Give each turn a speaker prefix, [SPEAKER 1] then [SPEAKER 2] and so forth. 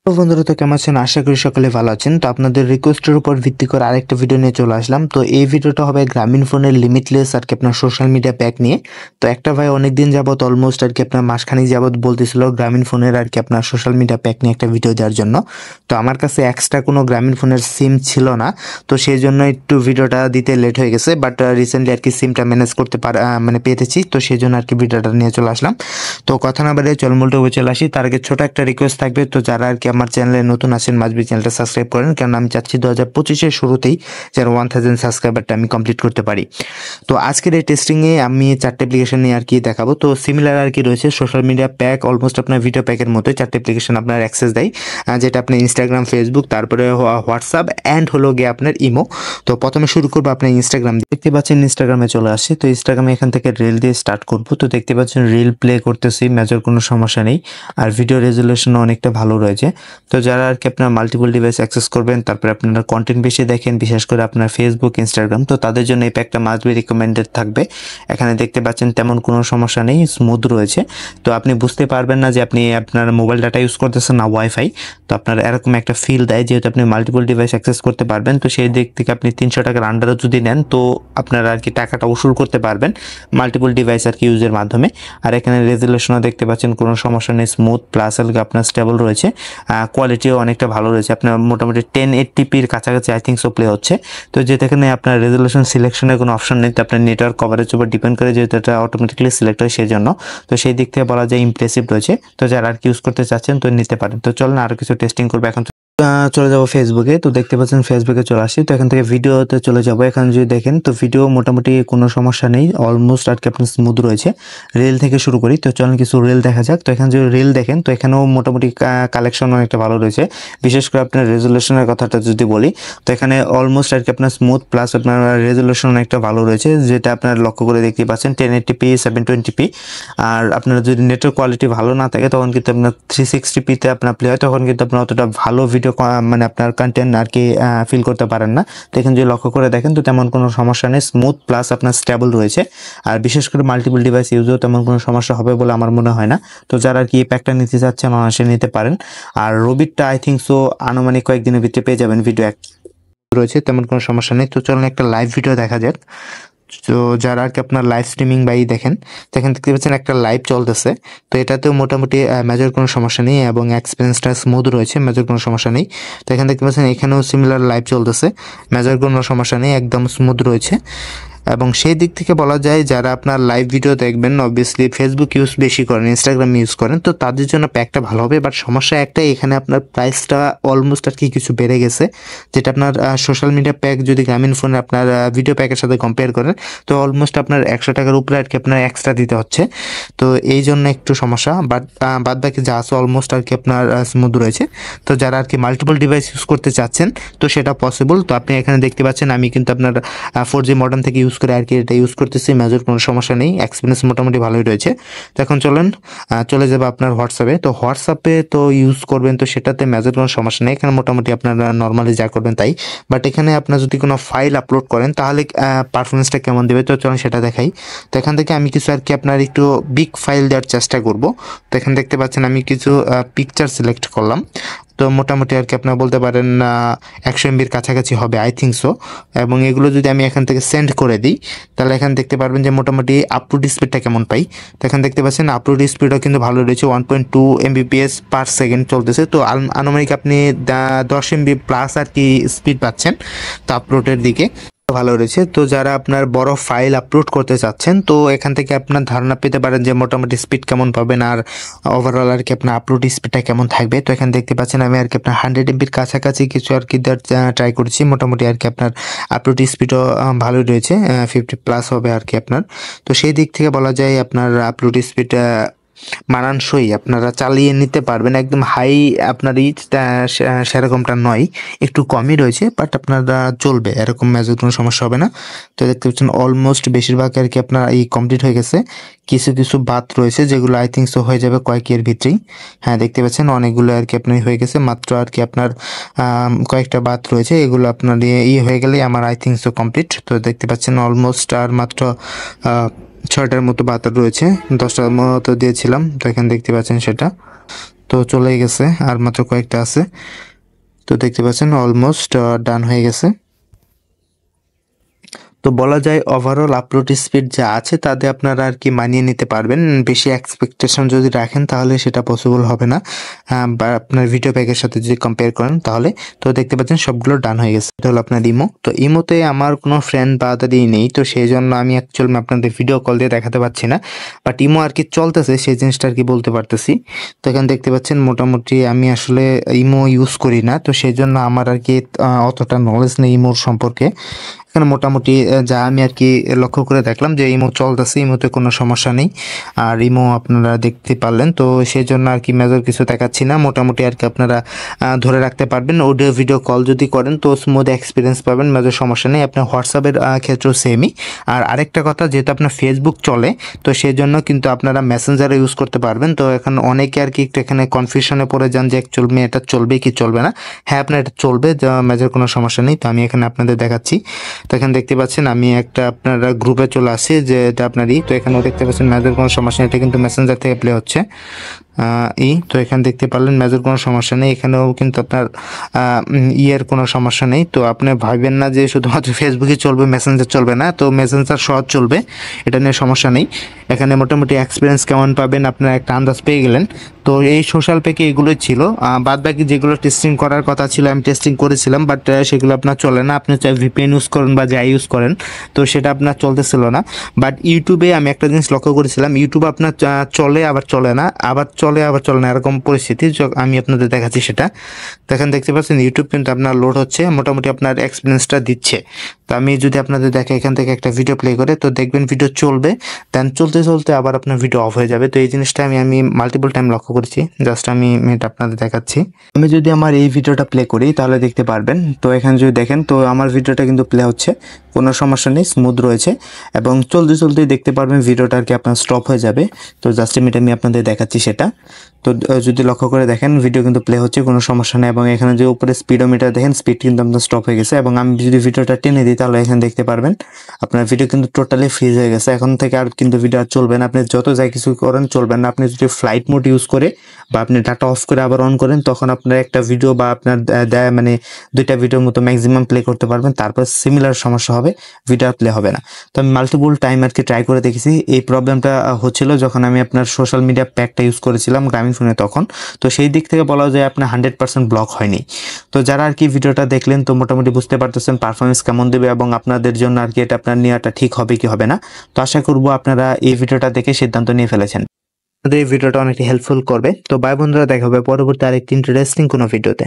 [SPEAKER 1] তো বন্ধুরা, তো কেমন আছেন? আশা করি সকলে ভালো আছেন। তো আপনাদের রিকোয়েস্টের উপর ভিত্তি করে আরেকটা ভিডিও নিয়ে চলে আসলাম। তো এই ভিডিওটা হবে গ্রামীণ ফোনের লিমিটলেস আর কি আপনার সোশ্যাল মিডিয়া প্যাক নিয়ে। তো একটা ভাই অনেকদিন যাবত অলমোস্ট আর কি আপনার মাসখানেক যাবত বলতেছিল গ্রামীণ ফোনের আর কি আপনার সোশ্যাল মিডিয়া প্যাক নিয়ে একটা ভিডিও দেওয়ার জন্য। তো আমার কাছে এক্সট্রা কোনো গ্রামীণ ফোনের সিম ছিল না, তো সেই জন্য একটু ভিডিওটা দিতে লেট হয়ে গেছে। বাট রিসেন্টলি আর কি সিমটা ম্যানেজ করতে পেতেছি, তো সেই জন্য আর কি ভিডিওটা নিয়ে চলে আসলাম। তো কথা না বাড়িয়ে চলমূলটা চলে আসি। তার আগে ছোট একটা রিকোয়েস্ট থাকবে, তো যারা আর কি আমার চ্যানেলে নতুন আছেন মাসবি চ্যানেলটা সাবস্ক্রাইব করেন, কারণ আমি চাচ্ছি 2025-এর শুরুতেই যেন 1000 সাবস্ক্রাইবারটা আমি কমপ্লিট করতে পারি। তো আজকের এই টেস্টিংয়ে আমি 4টে অ্যাপ্লিকেশন নিয়ে আর কি দেখাবো। তো সিমিলার আর কি রয়েছে সোশ্যাল মিডিয়া প্যাক, অলমোস্ট আপনার ভিডিও প্যাকের মতোই 4টে অ্যাপ্লিকেশন আপনার অ্যাক্সেস দেয়, যেটা আপনি ইনস্টাগ্রাম, ফেসবুক, তারপরে হোয়াটসঅ্যাপ অ্যান্ড হলো গিয়ে আপনার ইমো। তো প্রথমে শুরু করবো আপনার ইনস্টাগ্রাম। দেখতে পাচ্ছেন ইনস্টাগ্রামে চলে আসছে। তো ইনস্টাগ্রামে এখান থেকে রিল দিয়ে স্টার্ট করবো। তো দেখতে পাচ্ছেন রিল প্লে করতেছি, মেজর কোনো সমস্যা নেই, আর ভিডিও রেজুলেশনও অনেকটা ভালো রয়েছে। তো যারা আর কি আপনার মাল্টিপল ডিভাইস অ্যাক্সেস করবেন, তারপরে আপনারা কন্টেন্ট বেশি দেখেন, বিশেষ করে আপনার ফেসবুক, ইনস্টাগ্রাম, তো তাদের জন্য এই প্যাকটা মাস্ট বি রিকমেন্ডেড থাকবে। এখানে দেখতে পাচ্ছেন তেমন কোনো সমস্যা নেই, স্মুথ রয়েছে। তো আপনি বুঝতে পারবেন না যে আপনি আপনার মোবাইল ডাটা ইউজ করতেছেন না ওয়াইফাই। তো আপনার এরকম একটা ফিল দেয়, যেহেতু আপনি মাল্টিপল ডিভাইস অ্যাক্সেস করতে পারবেন। তো সেই দিক থেকে আপনি 300 টাকার আন্ডারও যদি নেন, তো আপনারা আর কি টাকাটা উসুল করতে পারবেন মাল্টিপল ডিভাইস আর কি ইউজের মাধ্যমে। আর এখানে রেজুলেশনও দেখতে পাচ্ছেন কোনো সমস্যা নেই, স্মুথ প্লাস আপনার স্টেবল রয়েছে, কোয়ালিটিও অনেকটা ভালো রয়েছে। আপনার মোটামুটি 1080pর কাছাকাছি আই থিঙ্ক সো প্লে হচ্ছে। তো যেখানে আপনার রেজুলেশন সিলেকশনের কোনো অপশন নেই, তো আপনার নেটওয়ার্ক কভারেজ উপর ডিপেন্ড করে, যেহেতু এটা অটোমেটিক্যালি সিলেক্ট হয় সেই জন্য। তো সেই দিক থেকে বলা যায় ইমপ্রেসিভ রয়েছে। তো যারা আর কি ইউজ করতে চাচ্ছেন তো নিতে পারেন। তো চলুন আরও কিছু টেস্টিং করবো। এখন চলে যাবো ফেসবুকে। তো দেখতে পাচ্ছেন ফেসবুকে চলে আসি। তো এখান থেকে ভিডিওতে চলে যাবো। এখানে যদি দেখেন তো ভিডিও মোটামুটি কোনো সমস্যা নেই, অলমোস্ট আর কি আপনার স্মুথ রয়েছে। রিল থেকে শুরু করি, তো চলুন কিছু রিল দেখা যাক। তো এখানে যদি রিল দেখেন, তো এখানেও মোটামুটি কালেকশন অনেকটা ভালো রয়েছে। বিশেষ করে আপনার রেজুলেশনের কথাটা যদি বলি, তো এখানে অলমোস্ট আর কি আপনার স্মুথ প্লাস আপনার রেজুলেশন অনেকটা ভালো রয়েছে, যেটা আপনার লক্ষ্য করে দেখতে পাচ্ছেন 1080p 720p। আর আপনার যদি নেটওয়ার্ক কোয়ালিটি ভালো না থাকে, তখন কিন্তু আপনার 360pতে আপনার প্লে হয়, তখন কিন্তু আপনার অতটা ভালো ভিডিও মানে আপনার কন্টেন্ট আর কি ফিল করতে পারেন না। তো এখানে যদি লক্ষ্য করে দেখেন, তো তেমন কোনো সমস্যা নেই, স্মুথ প্লাস আপনার স্টেবল রয়েছে। আর বিশেষ করে মাল্টিপল ডিভাইস ইউজেও তেমন কোনো সমস্যা হবে বলে আমার মনে হয় না। তো যারা আর কি এই প্যাকটা নিতে চাচ্ছেন অনায়াসে নিতে পারেন। আর রবিটটা আই থিঙ্ক সো আনুমানিক কয়েকদিনের ভিতরে পেয়ে যাবেন, ভিডিও রয়েছে, তেমন কোনো সমস্যা নেই। তো চলুন একটা লাইভ ভিডিও দেখা যাক। তো যারা আর কি আপনার লাইভ স্ট্রিমিং বাই দেখেন, তো এখানে দেখতে পাচ্ছেন একটা লাইভ চলতেছে। তো এটাতেও মোটামুটি মেজর কোনো সমস্যা নেই এবং এক্সপিরিয়েন্সটা স্মুথ রয়েছে, মেজর কোনো সমস্যা নেই। তো এখানে দেখতে পাচ্ছেন এখানেও সিমিলার লাইভ চলতেছে, মেজর কোনো সমস্যা নেই, একদম স্মুথ রয়েছে। এবং সেই দিক থেকে বলা যায় যারা আপনার লাইভ ভিডিও দেখবেন, অবভিয়াসলি ফেসবুক ইউজ বেশি করেন, ইনস্টাগ্রাম ইউজ করেন, তো তাদের জন্য প্যাকটা ভালো হবে। বাট সমস্যা একটাই, এখানে আপনার প্রাইসটা অলমোস্ট আর কি কিছু বেড়ে গেছে, যেটা আপনার সোশ্যাল মিডিয়া প্যাক যদি গ্রামীণ ফোনে আপনার ভিডিও প্যাকের সাথে কম্পেয়ার করেন, তো অলমোস্ট আপনার 100 টাকার উপরে আর কি আপনার এক্সট্রা দিতে হচ্ছে। তো এই জন্য একটু সমস্যা, বাট বাদ বাকি যা আছে অলমোস্ট আর কি আপনার স্মুথ রয়েছে। তো যারা আর কি মাল্টিপল ডিভাইস ইউজ করতে চাচ্ছেন, তো সেটা পসিবল। তো আপনি এখানে দেখতে পাচ্ছেন আমি কিন্তু আপনার 4G মডেম থেকে ইউজ করে আর কি এটা ইউজ করতেছি, মেজর কোনো সমস্যা নেই, এক্সপিরিয়েন্স মোটামুটি ভালোই রয়েছে। তো এখন চলে যাবে আপনার হোয়াটসঅ্যাপে। তো হোয়াটসঅ্যাপে তো ইউজ করবেন, তো সেটাতে মেজর কোনো সমস্যা নেই, এখানে মোটামুটি আপনারা নর্মালি যা করবেন তাই। বাট এখানে আপনার যদি কোনো ফাইল আপলোড করেন, তাহলে পারফরমেন্সটা কেমন দেবে, তো চলুন সেটা দেখাই। তো এখান থেকে আমি কিছু আর কি আপনার একটু বিগ ফাইল দেওয়ার চেষ্টা করব। তো এখানে দেখতে পাচ্ছেন আমি কিছু পিকচার সিলেক্ট করলাম। তো মোটামুটি আর কি আপনার বলতে পারেন 100 MBর কাছাকাছি হবে আই থিঙ্ক সো। এবং এগুলো যদি আমি এখান থেকে সেন্ড করে দিই, তাহলে এখানে দেখতে পারবেন যে মোটামুটি আপলোড স্পিডটা কেমন পাই। তো এখানে দেখতে পাচ্ছেন আপলোড স্পিডও কিন্তু ভালো রয়েছে, 1.2 Mbps/সেকেন্ড চলতেছে। তো আনুমানিক আপনি 10 MB প্লাস আর কি স্পিড পাচ্ছেন তো আপলোডের দিকে, ভালো রয়েছে। তো যারা আপনার বড় ফাইল আপলোড করতে চাচ্ছেন, তো এখান থেকে আপনার ধারণা পেতে পারেন যে মোটামুটি স্পিড কেমন পাবেন আর ওভারঅল আর কি আপনার আপলোড স্পিডটা কেমন থাকবে। তো এখানে দেখতে পাচ্ছেন আমি আর কি আপনার 100 MBর কাছাকাছি কিছু আর কি ট্রাই করছি, মোটামুটি আর কি আপনার আপলোড স্পিডও ভালোই রয়েছে, 50+ হবে আর কি আপনার। তো সেই দিক থেকে বলা যায় আপনার আপলোড স্পিড মানানসই আপনারা চালিয়ে নিতে পারবেন, একদম হাই আপনার সেরকমটা নয়, একটু কমই রয়েছে, বাট আপনারা চলবে, এরকম মেজর কোনো সমস্যা হবে না। তো দেখতে পাচ্ছেন অলমোস্ট বেশিরভাগ আর কি আপনার এই কমপ্লিট হয়ে গেছে, কিছু কিছু বাদ রয়েছে যেগুলো আই থিঙ্ক সো হয়ে যাবে কয়েকের ভিতরেই। হ্যাঁ দেখতে পাচ্ছেন অনেকগুলো আর কি আপনার হয়ে গেছে, মাত্র আর কি আপনার কয়েকটা বাদ রয়েছে, এগুলো আপনার হয়ে গেলেই আমার আই থিঙ্ক সো কমপ্লিট। তো দেখতে পাচ্ছেন অলমোস্ট আর মাত্র 6টার মতো বাতার রয়েছে, 10টার মতো দিয়েছিলাম। তো এখানে দেখতে পাচ্ছেন সেটা। তো তো চলে গেছে, আর মাত্র কয়েকটা আছে। তো দেখতে পাচ্ছেন অলমোস্ট ডান হয়ে গেছে। তো বলা যায় ওভারঅল আপলোড স্পিড যা আছে তাতে আপনারা আর কি মানিয়ে নিতে পারবেন। বেশি এক্সপেকটেশন যদি রাখেন তাহলে সেটা পসিবল হবে না, বা আপনার ভিডিও প্যাকের সাথে যদি কম্পেয়ার করেন তাহলে। তো দেখতে পাচ্ছেন সবগুলো ডান হয়ে গেছে। এটা হলো আপনার ইমো। তো ইমোতে আমার কোনো ফ্রেন্ড বা তাদের নেই, তো সেই জন্য আমি অ্যাকচুয়ালি আপনাদের ভিডিও কল দিয়ে দেখাতে পারছি না, বাট ইমো আর কি চলতেছে সেই জিনিসটা আর কি বলতে পারতেছি। তো এখানে দেখতে পাচ্ছেন মোটামুটি আমি আসলে ইমো ইউজ করি না, তো সেই জন্য আমার আর কি অতটা নলেজ নেই ইমোর সম্পর্কে। এখানে মোটামুটি যা আমি আর কি লক্ষ্য করে দেখলাম যে ইমো চলতেছে, ইমোতে কোনো সমস্যা নেই। আর ইমো আপনারা দেখতে পারলেন, তো সেই জন্য আর কি মেজর কিছু দেখাচ্ছি না। মোটামুটি আর কি আপনারা ধরে রাখতে পারবেন। অডিও ভিডিও কল যদি করেন তো স্মুথ এক্সপিরিয়েন্স পাবেন, মেজর সমস্যা নেই। আপনার হোয়াটসঅ্যাপের ক্ষেত্রেও সেমই। আর আরেকটা কথা, যেহেতু আপনার ফেসবুক চলে তো সেই জন্য কিন্তু আপনারা মেসেঞ্জারে ইউজ করতে পারবেন। তো এখন অনেকে আর কি একটু এখানে কনফিউশনে পড়ে যান যে অ্যাকচুয়ালি এটা চলবে কি চলবে না। হ্যাঁ, আপনার এটা চলবে, মেজর কোনো সমস্যা নেই। তো আমি এখানে আপনাদের দেখাচ্ছি। তো এখানে দেখতে পাচ্ছেন আমি একটা আপনারা গ্রুপে চলে আসছি, যে এটা আপনারই। তো এখানেও দেখতে পাচ্ছেন মেজর কোনো সমস্যা নেই, এটা কিন্তু মেসেঞ্জার থেকে প্লে হচ্ছে। তো এখানে দেখতে পারলেন মেজর কোনো সমস্যা নেই। এখানেও কিন্তু আপনার ইয়ের কোনো সমস্যা নেই। তো আপনি ভাববেন না যে শুধুমাত্র ফেসবুকে চলবে, মেসেঞ্জার চলবে না। তো মেসেঞ্জার সহজ চলবে, এটা নিয়ে সমস্যা নেই। এখানে মোটামুটি এক্সপিরিয়েন্স কেমন পাবেন আপনারা একটা আন্দাজ পেয়ে গেলেন। তো এই সোশ্যাল প্যাকে এগুলোই ছিল। বাদ বাকি যেগুলো টেস্টিং করার কথা ছিল আমি টেস্টিং করেছিলাম, বাট সেগুলো আপনার চলে না। আপনি চাই ভিপিএন ইউজ করেন বা যাই ইউজ করেন, তো সেটা আপনার চলতেছিল না। বাট ইউটিউবে আমি একটা জিনিস লক্ষ্য করেছিলাম, ইউটিউব আপনার চলে আবার চলে না, আবার চলে আবার চলে না, এরকম পরিস্থিতি। আমি আপনাদের দেখাচ্ছি সেটা। দেখেন দেখতে পাচ্ছেন ইউটিউব কিন্তু আপনার লোড হচ্ছে, মোটামুটি আপনার এক্সপিরিয়েন্সটা দিচ্ছে। তো আমি যদি আপনাদের দেখে এখান থেকে একটা ভিডিও প্লে করে, তো দেখবেন ভিডিও চলবে, দেন চলতে চলতে আবার আপনার ভিডিও অফ হয়ে যাবে। তো এই জিনিসটা আমি মাল্টিপল টাইম লক্ষ্য করেছি। জাস্ট আমি এটা আপনাদের দেখাচ্ছি। আমি যদি আমার এই ভিডিওটা প্লে করি তাহলে দেখতে পারবেন। তো এখানে যদি দেখেন তো আমার ভিডিওটা কিন্তু প্লে হচ্ছে, কোনো সমস্যা নেই, স্মুথ রয়েছে। এবং চলতে চলতেই দেখতে পারবেন ভিডিওটা আর কি আপনার স্টপ হয়ে যাবে। তো জাস্ট আমি আপনাদের দেখাচ্ছি সেটা। তো যদি লক্ষ্য করে দেখেন ভিডিও কিন্তু প্লে হচ্ছে, কোনো সমস্যা নেই। এবং এখানে যে উপরে স্পিডোমিটার দেখেন, স্পিড কিন্তু আপনার স্টপ হয়ে গেছে। এবং আমি যদি ভিডিওটা টেনে দিই তাহলে এখানে দেখতে পারবেন আপনার ভিডিও কিন্তু টোটালি ফ্রিজ হয়ে গেছে। এখন থেকে আর কিন্তু ভিডিও আর চলবে না, আপনি যত যাই কিছু করেন চলবে না। আপনি যদি ফ্লাইট মোড ইউজ করে বা আপনি ডাটা অফ করে আবার অন করেন, তখন আপনার একটা ভিডিও বা আপনার মানে দুইটা ভিডিওর মতো ম্যাক্সিমাম প্লে করতে পারবেন। তারপর সিমিলার সমস্যা হবে, ভিডিও প্লে হবে না। তো আমি মাল্টিপল টাইম আর কি ট্রাই করে দেখেছি। এই প্রবলেমটা হচ্ছিল যখন আমি আপনার সোশ্যাল মিডিয়া প্যাকটা ইউজ করেছিলাম গ্রামীণ ফোনে তখন। তো সেই দিক থেকে বলা যায় আপনার 100% ব্লক হয়নি। তো যারা আর কি ভিডিওটা দেখলেন তো মোটামুটি বুঝতে পারতেছেন পারফরমেন্স কেমন দেবে এবং আপনাদের জন্য আর কি এটা আপনার নেওয়াটা ঠিক হবে কি হবে না। তো আশা করবো আপনারা এই ভিডিওটা দেখে সিদ্ধান্ত নিয়ে ফেলেছেন। এই ভিডিওটা অনেকটা হেল্পফুল করবে। তো বাই বন্ধুরা, দেখা হবে পরবর্তী আরেকটি ইন্টারেস্টিং কোনো ভিডিওতে।